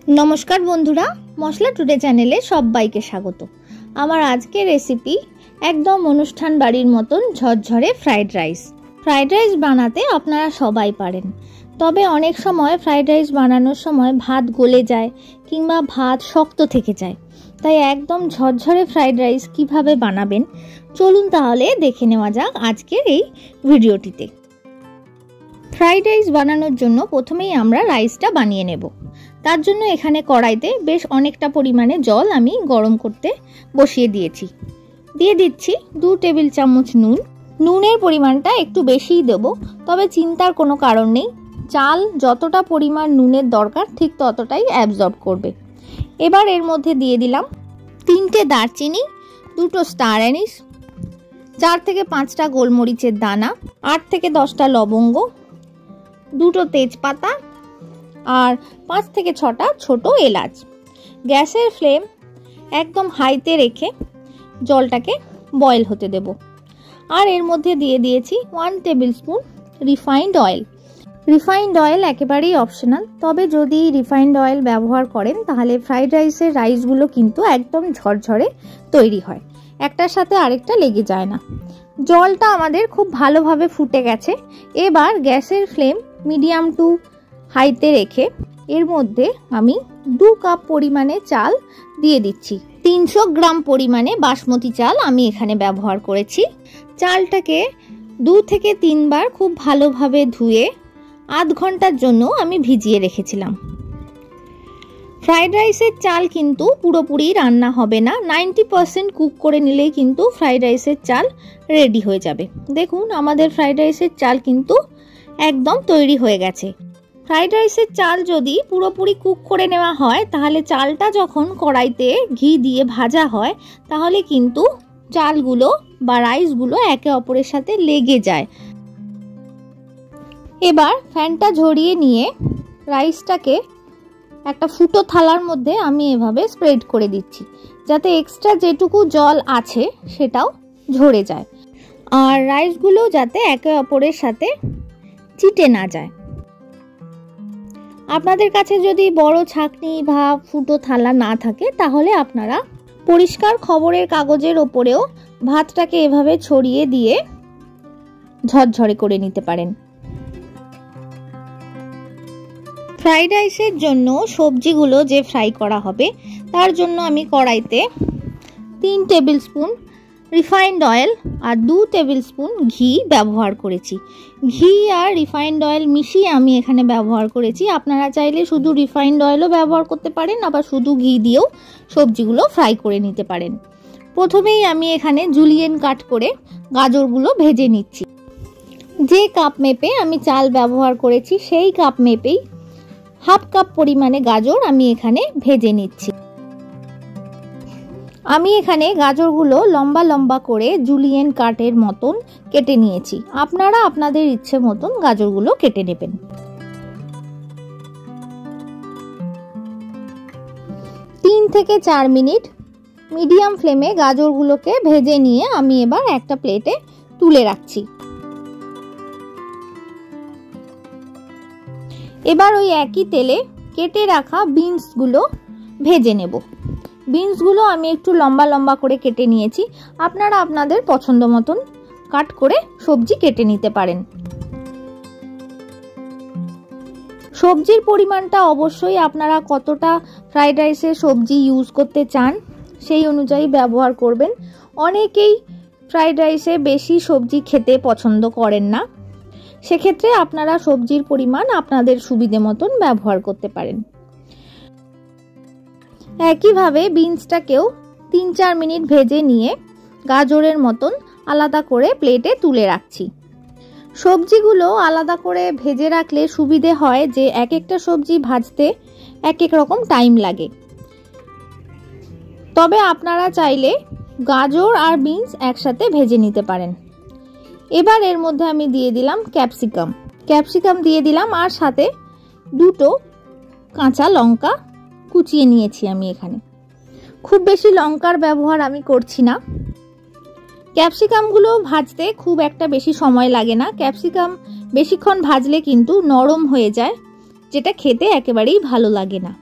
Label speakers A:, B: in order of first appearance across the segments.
A: नमस्कार बंधुरा मशला टुडे चैनेले सबाइके स्वागत। आमार आजके रेसिपि एकदम अनुष्ठान बाड़ीर मतन झरझरे फ्राइड राइस। फ्राइड राइस बानाते आपनारा सबाई पारेन, तबे अनेक समय फ्राइड राइस बानानोर समय भात गले जाए किंबा भात शक्त थेके जाए, ताई एकदम झरझरे फ्राइड राइस किभाबे बानाबेन चलुन ताहले देखे नेওয়া যাক आजकेर এই ভিডিওটিতে। फ्राइड राइस बानानोर जोन्नो प्रथमेই आमरा राइसटा बानिये नेब। तार जोन्नो एखाने कड़ाईते बेश अनेकटा परिमाणे जल आमी गरम करते बसिए दिएछि। दिए दिচ্ছি 2 टेबिल चामच नुन। नुनेर परिमाणटा एकटु बेशिई देब, तबे चिंतार कोनो कारण नेই, चाल যতটা পরিমাণ নুনের দরকার ঠিক ততটাই অ্যাবজর্ব করবে। এবার এর মধ্যে দিয়ে দিলাম 3টে দারচিনি, 2টো স্টার অ্যানিস, 4 থেকে 5টা গোলমরিচের দানা, 8 থেকে 10টা লবঙ্গ, 2টো তেজপাতা আর 5 থেকে 6টা ছোট এলাচ। গ্যাসের ফ্লেম একদম হাইতে রেখে জলটাকে বয়েল হতে দেব। আর এর মধ্যে দিয়ে দিয়েছি 1 table spoon refined oil. Refined oil একেবারেই অপশনাল, তবে যদি রিফাইন্ড অয়েল ব্যবহার করেন তাহলে ফ্রাইড রাইসের রাইসগুলো কিন্তু একদম ঝরঝরে তৈরি হয়, একটার সাথে আরেকটা লেগে যায় না। জলটা আমাদের খুব ভালোভাবে ফুটে গেছে। এবার গ্যাসের ফ্লেম মিডিয়াম টু হাইতে রেখে এর মধ্যে আমি 2 কাপ পরিমাণে চাল দিয়ে দিচ্ছি। 300 গ্রাম পরিমাণে বাসমতি চাল আমি এখানে ব্যবহার করেছি। চালটাকে 2 থেকে 3 বার খুব ভালোভাবে ধুয়ে আধ ঘন্টার জন্য আমি ভিজিয়ে রেখেছিলাম। ফ্রাইড রাইসের চাল কিন্তু পুরোপুরি রান্না হবে না, 90% কুক করে নিলেই কিন্তু ফ্রাইড রাইসের চাল রেডি হয়ে যাবে। দেখুন আমাদের ফ্রাইড রাইসের চাল কিন্তু একদম তৈরি হয়ে গেছে। ফ্রাইড রাইসের চাল যদি পুরোপুরি কুক করে নেওয়া হয় তাহলে চালটা যখন কড়াইতে ঘি দিয়ে ভাজা হয় তাহলে কিন্তু চালগুলো বা রাইসগুলো একে অপরের সাথে লেগে যায়। এবার ফ্যানটা ঝরিয়ে নিয়ে রাইসটাকে একটা ফুটো থালার মধ্যে আমি এভাবে স্প্রেড করে দিচ্ছি, যাতে এক্সট্রা যেটুকু জল আছে সেটাও ঝরে যায় আর রাইসগুলো যাতে একে অপরের সাথে চিটে না যায়। আপনাদের কাছে যদি বড় ছাঁকনি বা ফুটো থালা না থাকে তাহলে আপনারা পরিষ্কার খবরের কাগজের ওপরেও ভাতটাকে এভাবে ছড়িয়ে দিয়ে ঝরঝরে করে নিতে পারেন। ফ্রাইড রাইসের জন্য সবজিগুলো যে ফ্রাই করা হবে তার জন্য আমি কড়াইতে 3 টেবিল স্পুন রিফাইন্ড অয়েল আর 2 টেবিল স্পুন ঘি ব্যবহার করেছি। ঘি আর রিফাইন্ড অয়েল মিশিয়ে আমি এখানে ব্যবহার করেছি। আপনারা চাইলে শুধু রিফাইন্ড অয়েলও ব্যবহার করতে পারেন, আবার শুধু ঘি দিয়েও সবজিগুলো ফ্রাই করে নিতে পারেন। প্রথমেই আমি এখানে জুলিয়েন কাট করে গাজরগুলো ভেজে নিচ্ছি। যে কাপ মেপে আমি চাল ব্যবহার করেছি সেই কাপ মেপেই হাফ কাপ পরিমাণে গাজর আমি এখানে ভেজে নিচ্ছি। আমি এখানে গাজরগুলো লম্বা লম্বা করে জুলিয়েন কাটের মতন কেটে নিয়েছি। আপনারা আপনাদের ইচ্ছে মতন গাজরগুলো কেটে নেবেন। তিন থেকে 4 মিনিট মিডিয়াম ফ্লেমে গাজরগুলোকে ভেজে নিয়ে আমি এবার একটা প্লেটে তুলে রাখছি। এবার ওই একই তেলে কেটে রাখা বিনসগুলো ভেজে নেব। বিনসগুলো আমি একটু লম্বা লম্বা করে কেটে নিয়েছি। আপনারা আপনাদের পছন্দ মতন কাট করে সবজি কেটে নিতে পারেন। সবজির পরিমাণটা অবশ্যই আপনারা কতটা ফ্রাইড রাইসে সবজি ইউজ করতে চান সেই অনুযায়ী ব্যবহার করবেন। অনেকেই ফ্রাইড রাইসে বেশি সবজি খেতে পছন্দ করেন না, সেক্ষেত্রে আপনারা সবজির পরিমাণ আপনাদের সুবিধে মতন ব্যবহার করতে পারেন। একইভাবে বিনসটাকেও 3-4 মিনিট ভেজে নিয়ে গাজরের মতন আলাদা করে প্লেটে তুলে রাখছি। সবজিগুলো আলাদা করে ভেজে রাখলে সুবিধে হয় যে এক একটা সবজি ভাজতে এক এক রকম টাইম লাগে। তবে আপনারা চাইলে গাজর আর বিনস একসাথে ভেজে নিতে পারেন। এবার এর মধ্যে আমি দিয়ে দিলাম ক্যাপসিকাম দিয়ে দিলাম আর সাথে 2টো কাঁচা লঙ্কা কুচিয়ে নিয়েছি আমি এখানে। খুব বেশি লঙ্কার ব্যবহার আমি করছি না। ক্যাপসিকামগুলো ভাজতে খুব একটা বেশি সময় লাগে না। ক্যাপসিকাম বেশিক্ষণ ভাজলে কিন্তু নরম হয়ে যায়, যেটা খেতে একেবারেই ভালো লাগে না।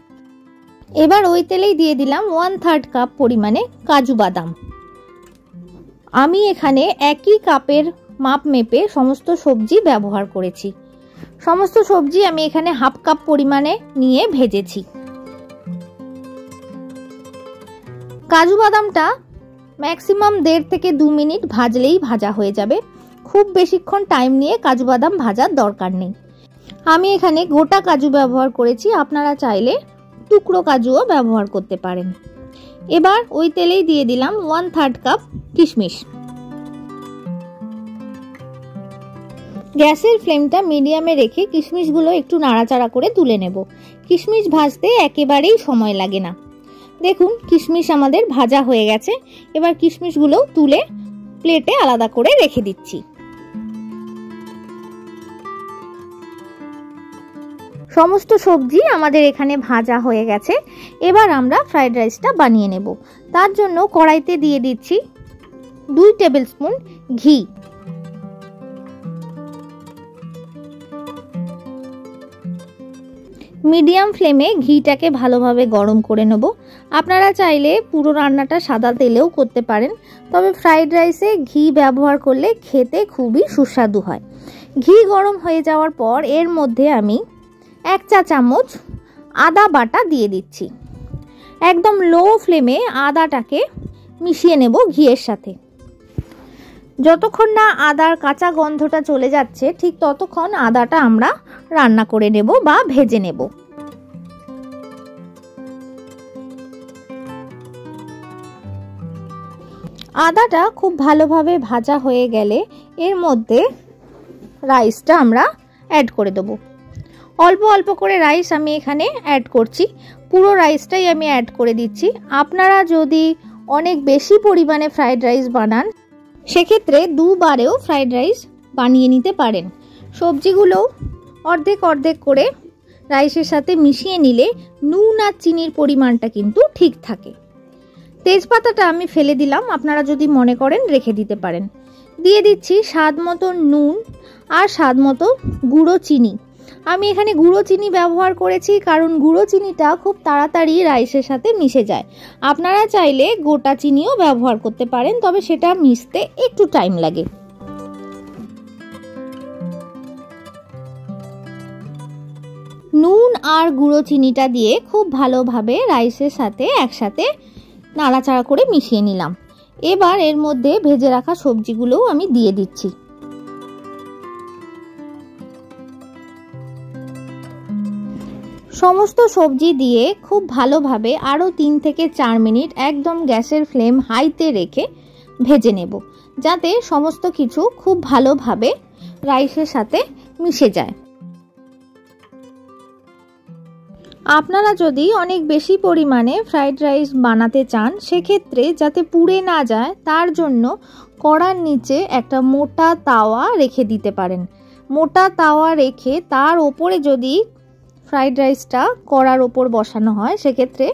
A: এবার ওই তেলেই দিয়ে দিলাম 1/3 কাপ পরিমাণে কাজু বাদাম। আমি এখানে একই কাপের মাপ মেপে সমস্ত সবজি ব্যবহার করেছি। সমস্ত সবজি আমি এখানে 1/2 কাপ পরিমাণে নিয়ে ভেজেছি। কাজু বাদামটা ম্যাক্সিমাম 1.5 থেকে 2 মিনিট ভাজলেই ভাজা হয়ে যাবে। খুব বেশিক্ষণ টাইম নিয়ে কাজু বাদাম ভাজার দরকার নেই। আমি এখানে গোটা কাজু ব্যবহার করেছি, আপনারা চাইলে টুকরো কাজুও ব্যবহার করতে পারেন। এবার ওই তেলেই দিয়ে দিলাম 1/3 কাপ কিশমিশ। গ্যাসের ফ্লেমটা মিডিয়ামে রেখে কিশমিশগুলো একটু নাড়াচাড়া করে তুলে নেব। কিশমিশ ভাজতে একেবারেই সময় লাগে না। দেখুন কিশমিশ আমাদের ভাজা হয়ে গেছে। এবার কিশমিশগুলো তুলে প্লেটে আলাদা করে রেখে দিচ্ছি। সমস্ত সবজি আমাদের এখানে ভাজা হয়ে গেছে। এবার আমরা ফ্রাইড রাইসটা বানিয়ে নেব। তার জন্য কড়াইতে দিয়ে দিচ্ছি 2 টেবিল স্পুন ঘি। মিডিয়াম ফ্লেমে ঘিটাকে ভালোভাবে গরম করে নেব। আপনারা চাইলে পুরো রান্নাটা সাদা তেলেও করতে পারেন, তবে ফ্রাইড রাইসে ঘি ব্যবহার করলে খেতে খুবই সুস্বাদু হয়। ঘি গরম হয়ে যাওয়ার পর এর মধ্যে আমি 1 চা চামচ আদা বাটা দিয়ে দিচ্ছি। একদম লো ফ্লেমে আদাটাকে মিশিয়ে নেব ঘিয়ের সাথে। যতক্ষণ না আদার কাঁচা গন্ধটা চলে যাচ্ছে ঠিক ততক্ষণ আদাটা আমরা রান্না করে নেব বা ভেজে নেব। আদাটা খুব ভালোভাবে ভাজা হয়ে গেলে এর মধ্যে রাইসটা আমরা অ্যাড করে দেব। অল্প অল্প করে রাইস আমি এখানে অ্যাড করছি, পুরো রাইসটাই আমি অ্যাড করে দিচ্ছি। আপনারা যদি অনেক বেশি পরিমাণে ফ্রাইড রাইস বানান সেক্ষেত্রে 2 বারেও ফ্রাইড রাইস বানিয়ে নিতে পারেন। সবজিগুলো অর্ধেক অর্ধেক করে রাইসের সাথে মিশিয়ে নিলে নুন আর চিনির পরিমাণটা কিন্তু ঠিক থাকে। তেজপাতাটা আমি ফেলে দিলাম, আপনারা যদি মনে করেন রেখে দিতে পারেন। দিয়ে দিচ্ছি স্বাদ মতো নুন আর স্বাদ মতো গুঁড়ো চিনি। আমি এখানে গুঁড়ো চিনি ব্যবহার করেছি কারণ গুঁড়ো চিনিটা খুব তাড়াতাড়ি রাইসের সাথে মিশে যায়। আপনারা চাইলে গোটা চিনিও ব্যবহার করতে পারেন, তবে সেটা মিশতে একটু টাইম লাগে। নুন আর গুঁড়ো চিনিটা দিয়ে খুব ভালোভাবে রাইসের সাথে একসাথে নাড়াচাড়া করে মিশিয়ে নিলাম। এবার এর মধ্যে ভেজে রাখা সবজিগুলোও আমি দিয়ে দিচ্ছি। সমস্ত সবজি দিয়ে খুব ভালোভাবে আরও 3 থেকে 4 মিনিট একদম গ্যাসের ফ্লেম হাইতে রেখে ভেজে নেব, যাতে সমস্ত কিছু খুব ভালোভাবে রাইসের সাথে মিশে যায়। আপনারা যদি অনেক বেশি পরিমাণে ফ্রাইড রাইস বানাতে চান সেক্ষেত্রে যাতে পুড়ে না যায় তার জন্য কড়ার নিচে একটা মোটা তাওয়া রেখে দিতে পারেন। মোটা তাওয়া রেখে তার ওপরে যদি ফ্রাইড রাইসটা কড়ার ওপর বসানো হয় সেক্ষেত্রে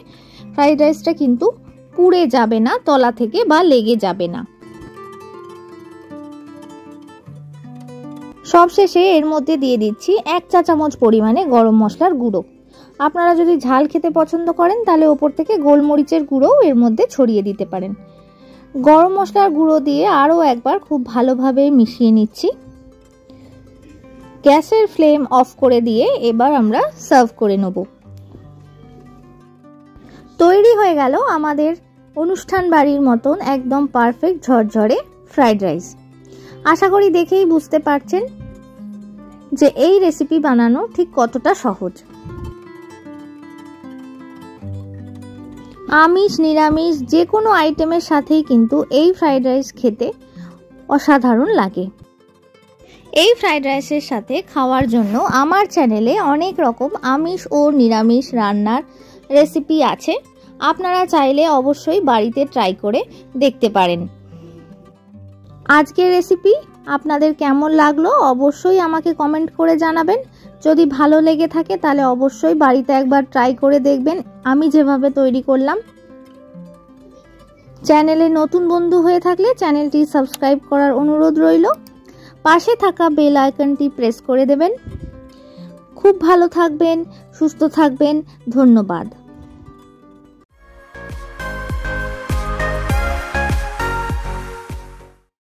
A: ফ্রাইড রাইসটা কিন্তু পুড়ে যাবে না তলা থেকে বা লেগে যাবে না। সবশেষে এর মধ্যে দিয়ে দিচ্ছি 1 চা চামচ পরিমাণে গরম মশলার গুঁড়ো। আপনারা যদি ঝাল খেতে পছন্দ করেন তাহলে ওপর থেকে গোলমরিচের গুঁড়োও এর মধ্যে ছড়িয়ে দিতে পারেন। গরম মশলার গুঁড়ো দিয়ে আরও একবার খুব ভালোভাবে মিশিয়ে নিচ্ছি। গ্যাসের ফ্লেম অফ করে দিয়ে এবার আমরা সার্ভ করে নেব। তৈরি হয়ে গেল আমাদের অনুষ্ঠান বাড়ির মতন একদম পারফেক্ট ঝরঝরে ফ্রাইড রাইস। আশা করি দেখেই বুঝতে পারছেন যে এই রেসিপি বানানো ঠিক কতটা সহজ। আমিষ নিরামিষ যে কোনো আইটেমের সাথেই কিন্তু এই ফ্রাইড রাইস খেতে অসাধারণ লাগে। এই ফ্রাইড রাইসের সাথে খাওয়ার জন্য আমার চ্যানেলে অনেক রকম আমিষ ও নিরামিষ রান্নার রেসিপি আছে, আপনারা চাইলে অবশ্যই বাড়িতে ট্রাই করে দেখতে পারেন। আজকের রেসিপি আপনাদের কেমন লাগলো অবশ্যই আমাকে কমেন্ট করে জানাবেন। যদি ভালো লেগে থাকে তাহলে অবশ্যই বাড়িতে একবার ট্রাই করে দেখবেন আমি যেভাবে তৈরি করলাম। চ্যানেলে নতুন বন্ধু হয়ে থাকলে চ্যানেলটি সাবস্ক্রাইব করার অনুরোধ রইল। পাশে থাকা বেল আইকনটি প্রেস করে দেবেন। খুব ভালো থাকবেন, সুস্থ থাকবেন। ধন্যবাদ।